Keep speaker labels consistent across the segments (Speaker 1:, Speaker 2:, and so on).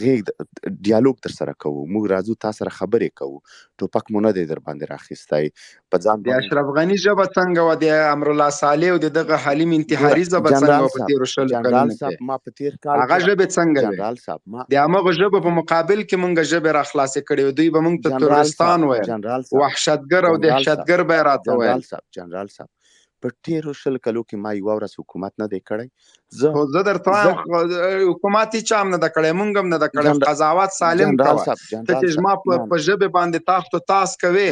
Speaker 1: غېږ ډیالوګ در سره کوو، موږ راځو تا سره خبرې کوو، ټوپک مو نه دی در باندې راخیستی په ځان
Speaker 2: د اشرف غني ژبه څنګه وه، د امرالله صالح او د دغه حلیم انتحاري ژبه څنګه وه په تېرو 20 کلونو کې؟
Speaker 1: ما په تېر کال
Speaker 2: هغه ژبې څنګه وې؟
Speaker 1: جنرال صاحب ما
Speaker 2: د همغو ژبو په مقابل کې مونږ ژبې راخلاصې کړې وې، دوی به مونږ ته ترورستان ویل، وحشتګر او دهشتګر به یې راته ویل.
Speaker 1: جنرال صاحب په تېرو 20 کلو کې ما یوه ورځ حکومت نه دی کړی.
Speaker 2: زه درته وایم حکومت هېچا هم نه ده کړی، مونږ هم نه ده کړی. قضاوت سالم کوه. ته چې زما په ژبې باندې تاخت و تاس کوې،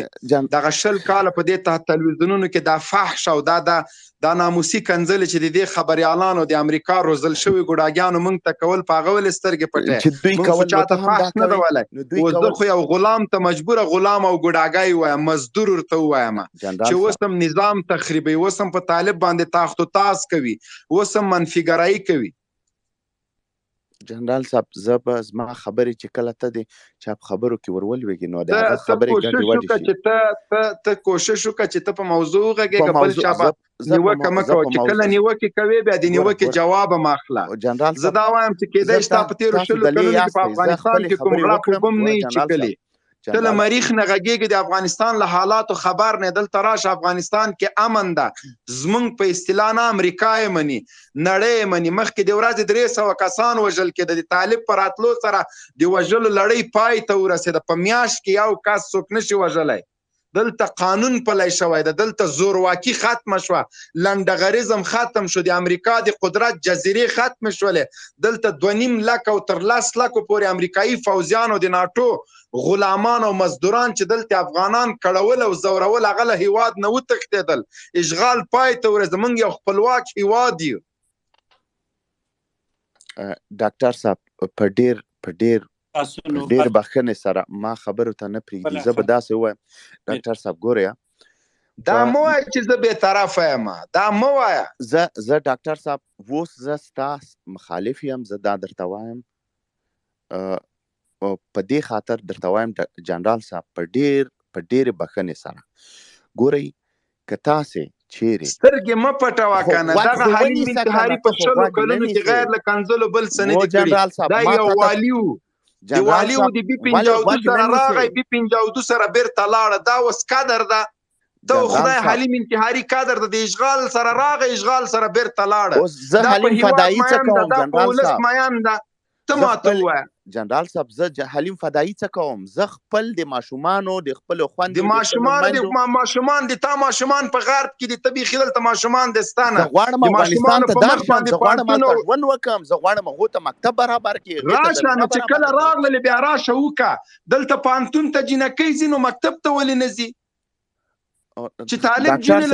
Speaker 2: دغه 20 کاله په دې تحت تلویزیونونو کې دا فحش او دا ناموسي کنځلې چې د دې خبریالانو د امریکا روزل شوي ګوډاګیانو مونږ ته کول، په هغه ولې سترګې پټې؟ مونږ خو چاته فحش نه ده ویلی. اوس زه خو یو غلام ته مجبوره غلام او ګوډاګی وایم، مزدور ورته ووایم چې اوس هم نظام تخریبوي، اوس هم په طالب باندې تاخت و تاس کوي، اوس هم منفیګرایي کوي.
Speaker 1: جنرال صاحب زه به زما خبرې چې کله ته دې چا په خبرو کې ورولوېږي نو د هغه خبرې ګډې وډې
Speaker 2: شي. ته کوشش وکړه چې ته په موضوع وغږېږه، بل چا به نیوکه مه کوه. چې کله نیوکې کوې بیا د نیوکې جواب هم اخله. زه دا وایم چې کېدای شي تا په تېرو 20 کلونو کې په افغانستان کې کوم غړپ په بم نه یې چکلي. ته له مریخ نه غږېږې، د افغانستان له حالاتو خبر نه. دلته راشه، افغانستان کې امن ده. زمونږ په اصطلاح نه امریکا یې مني، نړۍ یې مني. مخکې د ورځې 300 کسان وژل کېده، د طالب په راتلو سره د وژلو لړۍ پای ته ورسېده. په میاشت کې یو کس څوک نشي وژلی. دلته قانون پلی شوی ده، دلته زورواکي ختمه شوه، لنډغریزم ختم شو، د امریکا د قدرت جزیرې ختم شولې. دلته 2.5 لک او تر 10 لکو پورې امریکایي فوزیان او د ناټو غلامان او مزدوران چې دلته افغانان کړول او زورول، هغه له هیواد نه وتښتېدل. اشغال پای ته ورسېد. موږ یو خپلواک هیواد یو.
Speaker 1: ډاکټر صاحب په ډېر بخښنې سره ما خبرو ته نه پرېږدي. زه به داسې ووایم ډاکټر صاحب ګوره،
Speaker 2: دا مه وایه چې زه بېطرفه یم، دا مه وایه.
Speaker 1: زه ډاکټر صاحب اوس زه ستا مخالف یم. زه دا درته وایم په دې خاطر درته وایم جنرال صاحب په ډېرې بخښنې سره. ګورئ که تاسې چیرې
Speaker 2: سترګې مه پټوه کنه، دغه حلیم انتحاري په 20 کلونو کې غیر له کنځلو بل څه نه دي کړي. دا یو والي و، د والي و، د بي 52 سره راغی، بي 52 سره بیرته لاړه. دا اوس قدر ده؟ ته خدای حلیم انتحاري قدر ده؟ د اشغال سره راغی، اشغال سره بیرته لاړه.
Speaker 1: زه حلیم فدایي څه کوم
Speaker 2: دا په ولس مین ده. ته ماته ووایه
Speaker 1: جنرال صاحب، زه حلیم فدایي څه کوم؟ زه خپل د ماشومانو د خپلو خویندو
Speaker 2: د ماشومان د تا ماشومان په غرب کې دي، ته بیخي دلته ماشومان د ستا نه.
Speaker 1: زه غواړم افغانستان ته درشم، زه غواړم هلته ژوند وکړم، زه غواړم هغو ته مکتب برابر کړي.
Speaker 2: راشه نو چې کله راغللې بیا راشه وکړه. دلته پوهنتون ته جینکۍ ځي نو مکتب ته ولې نه ځي؟ چې طالب جنې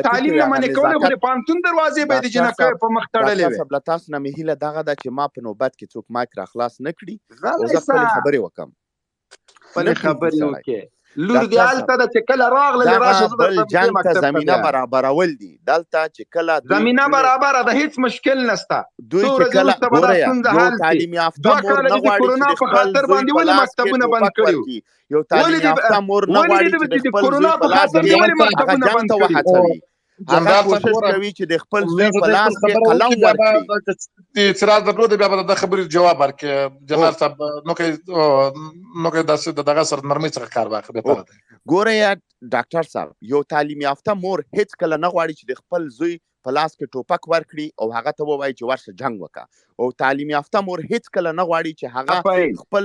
Speaker 2: تعلیم یې منې کولی، خو د پوهنتون دروازې به یې د جنکیو په مخ تړلې وې.
Speaker 1: ډاکټر صاحب له تاسو نه مې هیله دغه ده چې ما په نوبت کې څوک مایک راخلاص نه کړي او زه خپلې خبرې وکړم.
Speaker 2: خپلې خبرې وکړې. لور دې هلته ده چې کله راغللې راشه، زه
Speaker 1: بل جنګ ته زمینه برابرول دي. دلته چې کله
Speaker 2: زمینه برابره ده، هیڅ مشکل نشته.
Speaker 1: دوی چې کله ګوره یو تعلیم یافته مور نه غواړي چې د خپل زوی په لاس کې ټوپک ورکړي. یو تعلیم یافته مور نه غواړي چې د خپل زوی په لاس کې هغه جنګ ته وهڅوي. هغه کوشش کوي چې د خپل زوی په لاس کې قلم ورکړي.
Speaker 3: اعتراض درلود، بیا به د خبرې جواب ورکړي. جنرال صاحب نو کې داسې د دغه سره نرمۍ څخه کار واخلي.
Speaker 1: ګوره یا ډاکټر صاحب، یو تعلیم یافته مور هیڅ کله نه غواړي چې د خپل زوی په لاس کې ټوپک ورکړي او هغه ته ووایي چې ورشه جنګ وکړه. او تعلیم یافته مور هیڅ کله نه غواړي چې هغه خپل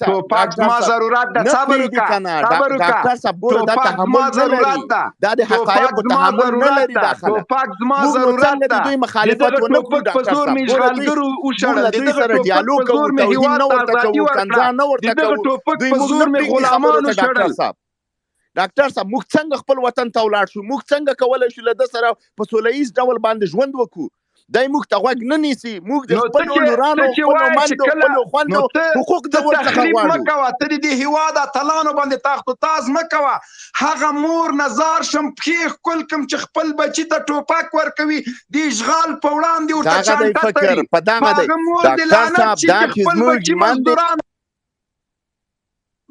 Speaker 2: ټوپک زما ضرورت ده. صبر وکړه
Speaker 1: ډاکټر صاحب، ګوره دا تحمل نه لري، دا د حقایقو تحمل نه لري. دا
Speaker 2: ټوپک زما ضرورت ده.
Speaker 1: د دوی مخالفت ونه کړو ډاکټر صاحب. ګوره دوی سره ډیالوګ کوو، توهین نه ورته کوو، کنځا نه ورته کوو. دوی موږ نه پرېږدي خبرو ته ډاکټر صاحب. ډاکټر صاحب موږ څنګه خپل وطن ته ولاړ شو؟ موږ څنګه کولی شو له ده سره په سوله ییز ډول باندې ژوند وکړو؟ دی موږ ته غوږ نه نیسي. موږ د خپلو لورانو، خپلو مندو، خپلو خویندو حقوق د ورڅخه غواړو.
Speaker 2: مه کوه ته د دې هېواد اتلانو باندې تاخت و تاز مه کوه. هغه مور نظار شم پښې ښکل کړم چې خپل بچي ته ټوپک ورکوي، د اشغال په وړاندې ورته چانټه تړي.
Speaker 1: په دغه دی ډاکټر صاحب، دا چې زموږ ژمن دی.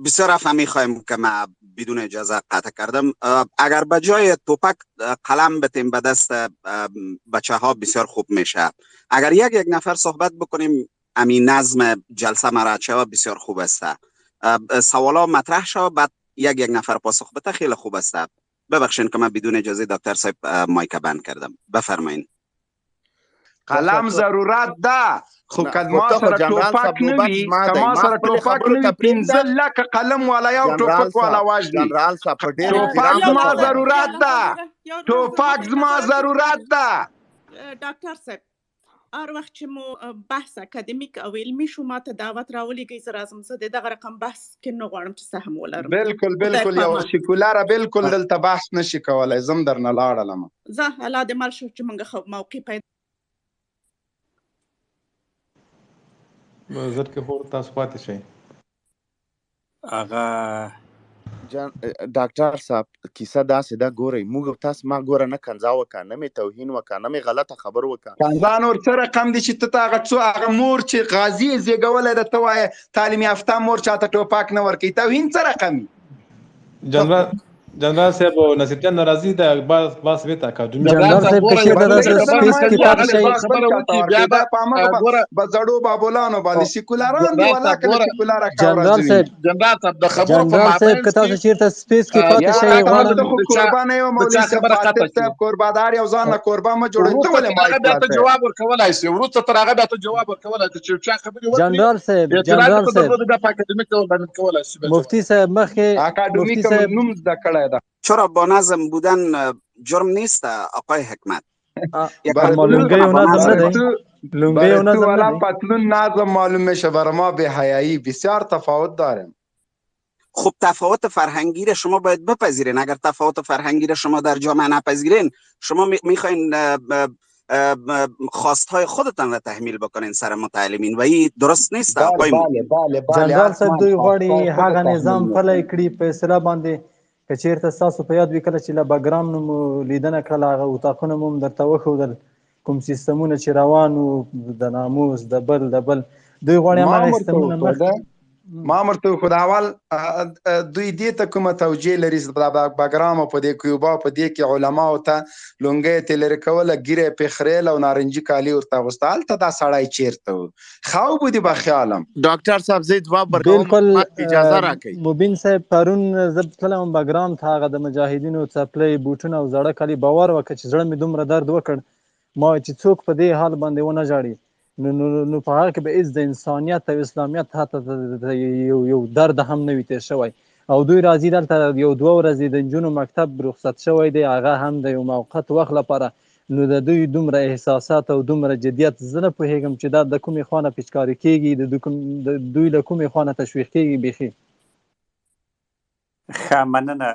Speaker 4: بسیار عفو میخوایم که ما بدون اجازه قطع کردم. اگر به جای توپک قلم بتیم به دست بچه ها بسیار خوب میشه. اگر یک نفر صحبت بکنیم امین نظم جلسه مراد شود بسیار خوب است. سوالا مطرح شود بعد یک نفر پاسخ بده خیلی خوب است. ببخشید که من بدون اجازه دکتر صاحب مایک بند کردم. بفرمایید.
Speaker 2: قلم ضرورت ده خو که ما سره ټوپک نه وي که ما سره ټوپک نه وي 15 لکه قلم والا یو ټوپک والا وژني. ټوپک زما ضرورت ده، ټوپک زما ضرورت ده.
Speaker 5: ډاکټر صاحب هر وخت چې مو بحث اکادمیک او علمي شو ما ته دعوت راولېږئ، زه راځم. زه د دغه رقم بحث کې نه غواړم چې څه هم ولرم.
Speaker 2: بالکل یو سیکولاره بالکل دلته بحث نشي کولی. زه هم درنه لاړلم.
Speaker 5: زه الله دې مل شو چې موږ موقع پیدا
Speaker 6: زر کې خور تاسو پاتې شئ.
Speaker 1: هغه ډاکټر صاحب کیسه داسې ده، ګورئ موږ تاسو ما ګوره نه کنځا وکړه، نه مې توهین وکړه، نه مې غلطه خبر وکړه.
Speaker 2: کنځا نور څه رقم دی چې ته هغه څو هغه مور چې غازي یې زېږولی ده ته وایې تعلیم یافته مور چاته ټوپک نه ورکوي. توهین څه رقم وي؟
Speaker 6: جنرال صاحب نصیرجان ناراضي ده باز بیت اکاډمي
Speaker 7: جنرال صاحب کې شي د سپیس کې پاتې شي
Speaker 2: خبره وکړي بیا به په زړو بابولانو باندې سیکولران دی ولا کنه سیکولر
Speaker 7: جنرال صاحب د خبرو په مابین کې تاسو چیرته سپیس کې پاتې شي
Speaker 2: غواړم قربان یو مولوی صاحب قربادار یو ځان نه قربان ما جوړوي ته ولې
Speaker 3: ما ته جواب ورکولای شي ورته تر هغه ته جواب ورکولای چې چا خبري وکړي.
Speaker 7: جنرال صاحب
Speaker 3: د اکاډمیک باندې کولای شي.
Speaker 7: مفتی صاحب مخکې
Speaker 2: اکاډمیک نوم زده کړی ده.
Speaker 4: چرا با نظم بودن جرم نیست آقای حکمت؟
Speaker 7: لونگی و نظم نده؟ لونگی و نظم
Speaker 2: والا
Speaker 7: نده؟
Speaker 2: پتلون نظم معلوم میشه برای ما به حیایی بسیار تفاوت داریم.
Speaker 4: خب تفاوت فرهنگی را شما باید بپذیرین. اگر تفاوت فرهنگی را شما در جامعه نپذیرین شما میخواین خواستهای خودتان را تحمیل بکنین سر متعلمین و این درست نیست.
Speaker 7: جنرال صاحب دوی غواړي هغه نظام پلی کړي په اصطلاح باندې که چېرته ستاسو په یاد وي کله چې له بګرام نه مو لیدنه کړله هغه اتاقونه مو هم درته وښودل کوم سیستمونه چې روان وو د ناموس د بل دوی غواړي هماغه سیستمونه
Speaker 2: ما مرته خو د اول دوی دې ته کومه توجیه لري د بګرام په دې کیوبا په دې کې علماو ته لونګۍ ته لرې کوله ګیرې پخریل او نارنجي کالي ورته اغوسته. هلته دا سړی چیرته و خو بودي به خیالم.
Speaker 1: ډاکټر صاحب زه ځواب ورکوم اجازه راکړئ.
Speaker 7: مبین صاحب پرون زه تللی وم بګرام ته هغه د مجاهدینو څپلۍ بوټونه او زاړه کالي باور وکړه چې زړه مې دومره درد وکړ ما چې څوک په دې حال باندې ونه ژاړي نو په هغه کې به هېڅ د انسانیت او اسلامیت حتی یو درد هم نه وي تېر شوی او دوی راځي دلته یو 2 ورځې د نجونو مکتب رخصت شوی دی هغه هم د یو موقت وخت لپاره نو د دوی دومره احساسات او دومره جدیت زه نه پوهېږم چې دا د کومې خوا نه پیچکاري کېږي د دوی له کومې خوا نه تشویق کېږي بیخي.
Speaker 8: ښه مننه.